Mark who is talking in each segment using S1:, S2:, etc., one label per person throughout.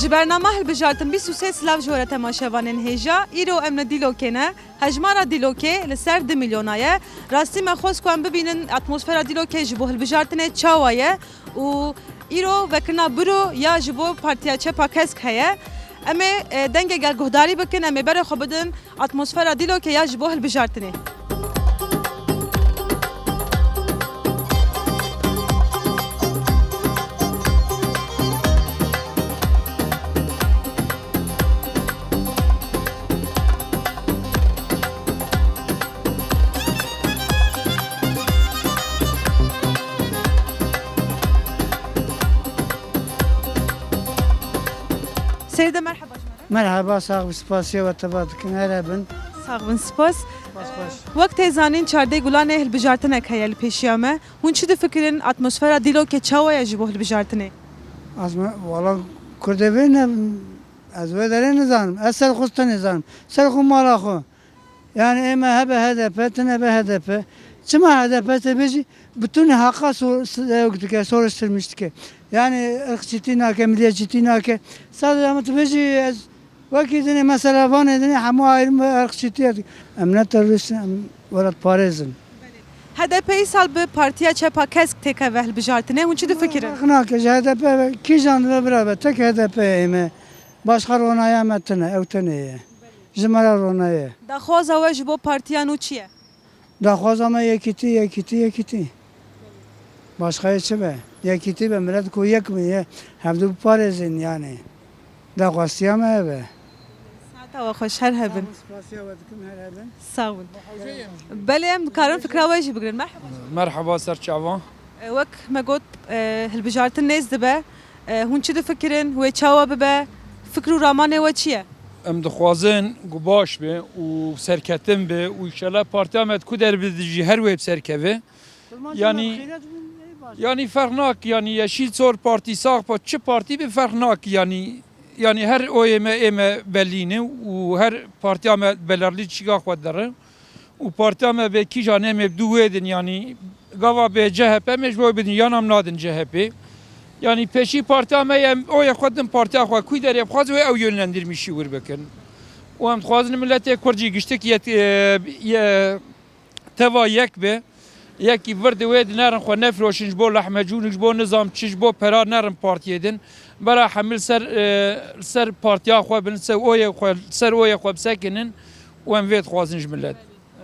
S1: Ji bername hilbijartin 23 silav ji were temaşevanên hêja, îro em li Dîlokê ne, hejmara Dîlokê li ser 2 milyona ye. Rastî me xwest ku em bibînin atmosfera Dîlokê ji bo hilbijartinê çawa ye û îro vekirina biro ya ji bo Partiya Çepa Kesk heye. Em ê dengê gel guhdarî bikin, em ê berê xwe bidin atmosfera Dîlokê ya ji bo hilbijartinê. Seyde merhaba.
S2: Merhaba, sağ ol, spasiye ve tabadıkın herabın.
S1: Sağ olun, spas.
S2: Baş.
S1: Vakt tezanîn çardê gulanê hilbijartinek heye li pêşiya me. Hûn çi difikirin atmosfera Dîlokê çawa ye ji bo hilbijartinê?
S2: Azma, valla Kurdevê ne, ez vê derê nizanim, ez serxusta nizanim, serxu mala xwe. Yani ême hebe HDP, tune be HDP. Çima HDP te bêjî, bütün haka soruşturmuş dike. Yani ırkçıtî nake, milliyetçîtî nake. Sadece ama te bêjî ez wekî dinê mesela vanê dinê hemû ayrım ve ırkçıtî. Em ne teröristin, em welat parêzin.
S1: HDP'yi sal bi Partiya Çepa Kesk têke ve hilbijartinê. Hûn çi difikirin?
S2: Nake ji HDP ve kîjan ve biraber tek HDP ême. Başka ronaya me tune, ew tune ye. Ji me re ronaye.
S1: Daxwaza we ji bo partiya nû çi ye?
S2: Daxwaza me yekîtî. Başka çi be? Yekîtî be millet ku yek mi ye? Hevdû parêzin yani. Daxwastiya me hebe.
S1: Saeta we xweş her hebin.
S2: Spasiya ve dikim her hebin.
S1: Sağ olun. Belê em dikarin fikra we jî bigirin. Merhaba.
S3: Merhaba serçavan.
S1: Wek me got hilbijartin nêz dibe. Hûn çi difikirin wê çawa bibe? Fikir û ramanê we çi ye?
S3: Em dixwazin ku baş be û serketin be û inşallah partiya me ku derbide jî her wê serkeve. Yani fark nak yani yeşil sor parti sağ parti çi parti bir fark nak yani her oyeme eme bellini û her partiya me belerli çiga xwe dere û partiya me be kîjan em du wêdin yani gava be CHP mecbur bidin yanam nadin CHP. Yani peşi partiya me em oya xwedin partiya xwe ku derê xwaz ve ew yönlendirmişî wir bikin. û em dixwazin milletê Kurdcî giştik ye teva yek be. Yekî vir di wê di nerin xwe nefroşin ji bo lehmecûn ji bo nizamçî ji bo pera nerin partiyê din bera hemil ser partiya xwe bin ser oyê xwe bisekinin û em vê dixwazin ji millet.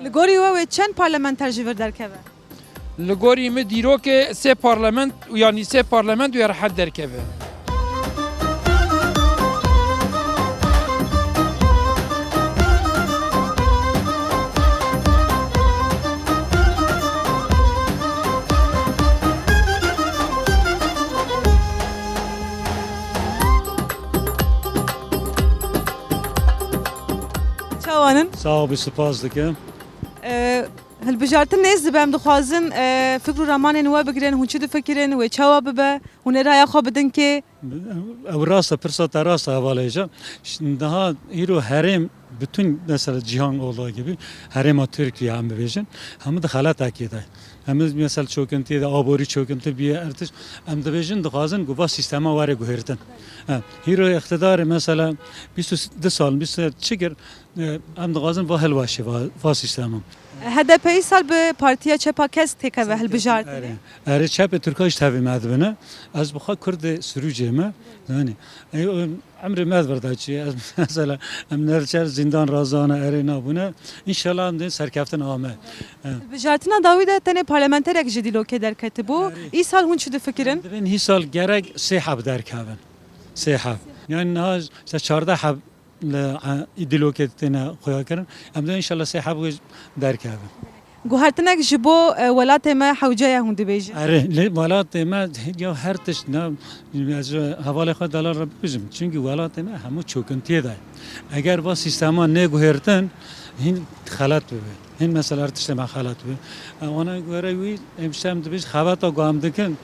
S1: Li gorî we wê çend parlamenter ji vir derkeve?
S3: Li gorî me dîrokê sê parlament û yerhed derkeve.
S1: Çawanın
S4: Sağ ol, bir spas dikim.
S1: hilbijartin nêz dibe em dixwazin fikir û ramanên we bigirin. Hûn çi difikirin wê çawa bibe? Hûn ê raya xwe bidin kê?
S4: Ev rasta pirsa te rasta hevalêja. Şimdi daha îro herêm bütün mesela cihan olduğu gibi herêma Türkiye em bibêjin hemû di xelatekê de. Hemû mesela çöküntiyê de aborî çöküntî biye ertiş em dibêjin dixwazin ku va sîstema were guhêrtin. Îro iktidarê mesela 22 sal 20 çikir em dixwazin va hilweşê va sîstemam.
S1: HDP'yi sal bi Partiya Çepa Kesk têke ve hilbijartinê.
S4: Erê çepê Türka ji tevî me dibine ez bixwe Kurdê Sirûcê me yani emrê me verda çi ez mesela em nerçer zindan razana erê nabûne inşallah em dê serkeftin ame.
S1: Hilbijartina dawî de tenê parlamenterek ji Dîlokê derketibû. Îsal hûn çi difikirin?
S4: Dibên hîsal gerek sê heb derkevin. Sê heb. Yani niha işte 14 heb li Dîlokê têne xuya kirin em dê inşallah sê heb wê derkevin.
S1: Guhertinek ji bo welatê me hewceya hûn dibêjin.
S4: Erê lê welatê me ya her tişt ne ez hevalê xwe delar re bibêjim. Çünkü welatê me hemû çöküntiyê de. Eger va sîstema neguhêrtin hîn xelat bibe. Hîn mesela her tiştê me xelat bibe. Ona göre wî em şem dibêj xebata guam dikin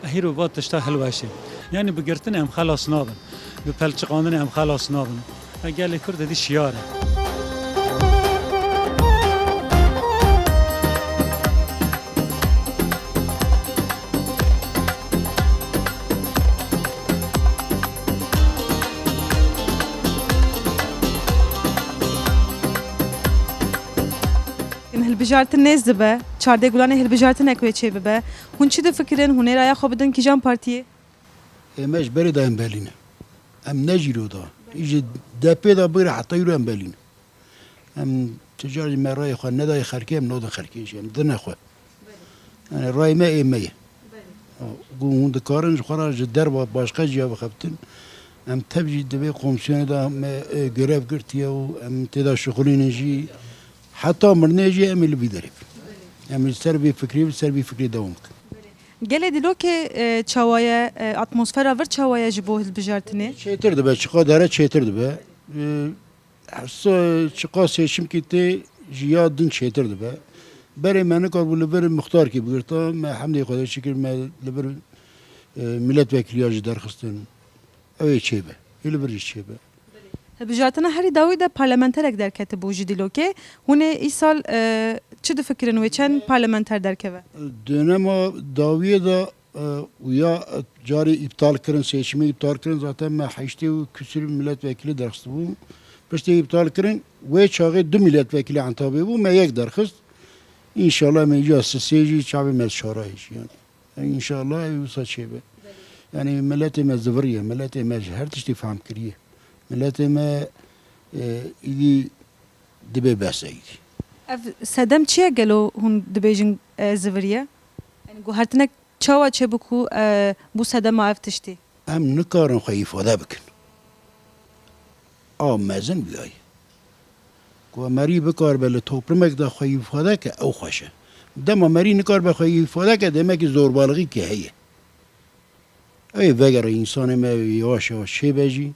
S4: hîro va tişta hilweşê. Yani bigirtin em xelas nabin. Bi pelçiqandinê em xelas nabin. Gelê Kurd edî şiyar e.
S1: hilbijartin nez dibe, çarde gulanê hilbijartin ek wê çê bibe. Hûn çi difikirin hûn ê raya xwe bidin kîjan partiyê?
S5: Em ji berê da em belîne. Em ne jîro da. Ji depê da bîre heta îro em belîne. Em ticar ji me rayê xwe nedayê xelkê em nadin xelkê jî em dine xwe. Yani rayê me ê me ye. Hûn dikarin ji xwe re ji derva başka ciya bixebtin. Em tev jî divê komisyonê da me görev girtiye û em têda şixulînin jî heta mirinê jî em ê li vî derê bin. Em li ser vê fikrî ser vê fikrî dewam bikin.
S1: Gelê dîlokê çawaye atmosfera vir çawaye ji bo hilbijartinê.
S5: Çêtir dibe, çiqa dere çêtir dibe. Çiqa seçimkî tê ji ya din çêtir dibe. Berê me nikar bû li vir muxtarkî bigirta, me hemdê Xwedê şikir me li vir milletvekiliya jî derxistin. Ew ê çêbe, ê li vir jî çêbe.
S1: Hilbijartina herî dawî de parlamenterek derketibû ji dîlokê. Hûn ê îsal çi difikirin wê çend parlamenter derkeve?
S5: Dönema daviyê da ya carê iptal kirin, seçimê iptal kirin zaten me heştê û küsur milletvekilî derxistibû. Piştî iptal kirin, wê çaxê du milletvekilî entabê bû, me yek derxist. İnşallah me ya sisê jî çavê me şarayê jî yani. İnşallah ew wisa çêbe. Yani milletê me ziviriye, milletê me ji her tiştî fehm kiriye. Milletê me îdî dibe behsa îdî.
S1: Ev sedem çi ye gelo hûn dibêjin ziviriye? Yani guhertinek çawa çêbû ku bû sedema ev tiştî?
S5: Em nikarin xwe îfade bikin. A mezin bûye. Ku merî bikar be li toplumek da xwe îfade ke ew xweş e. Dema merî nikar be xwe îfade ke demekî zorbalîgî ke heye. Ew vegere însanê me yavaş yavaş çêbe jî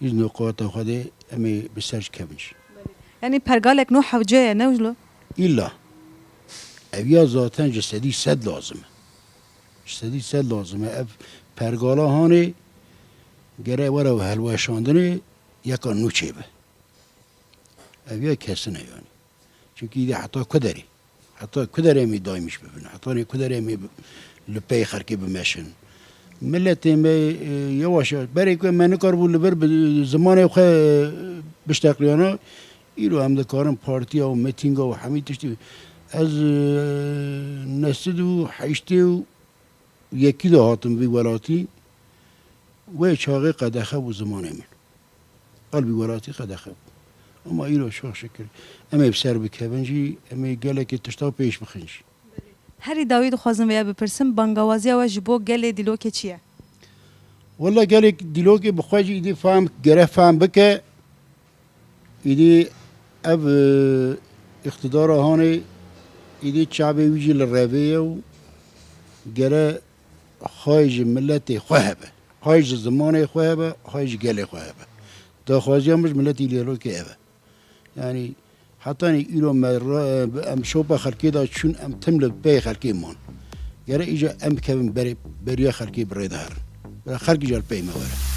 S5: îz nuqata Xwedê em ê bi ser kevin jî.
S1: Yani pergalek no hewce ye ne jilo?
S5: İlla ev ya zaten ji sedî sed lazim e. Ji sedî sed lazim e. Ev pergala hanê gerek were û helweşandinê yeka nû çêbe. Ev ya kesin e yani. Çünkü îdî heta kuderê. Heta kuderê em ê daîmiş bibin. Heta kuderê em ê li pey xelkê bimeşin. Milletê me yavaş yavaş berê ku me nikar bû li vir zimanê xwe bişteqliyana îro em dikarin partiya û mitînga û hemî tiştî ez nesid û heştê û yekî de hatim vî welatî wê çaxê qedexe bû zimanê min. Qal vî welatî qedexe bû. Ama îro çok şükür em ê bi ser bikevin jî em ê gelekî tişta pêş bixin jî.
S1: Herî dawî dixwazim vêya bipirsim bangawaziya we ji bo gelê dîlokê çi ye?
S5: Valla gelek dîlokê bi xwe jî îdî fehm gerek fehm bike îdî ev iqtidara hanê îdî çavê wî jî li revê ye û gerek xwe ji milletê xwe hebe. Xwe ji zimanê xwe hebe, xwe ji gelê xwe hebe. Daxwaziya min ji milletî dîlokê ev e. Yani hatanî îro me em şopa xelkê da çûn em tim li pey xelkê man. Gerek îja em bikevin beriya xelkê bi rê de herin. Xelkî jî li pey me were.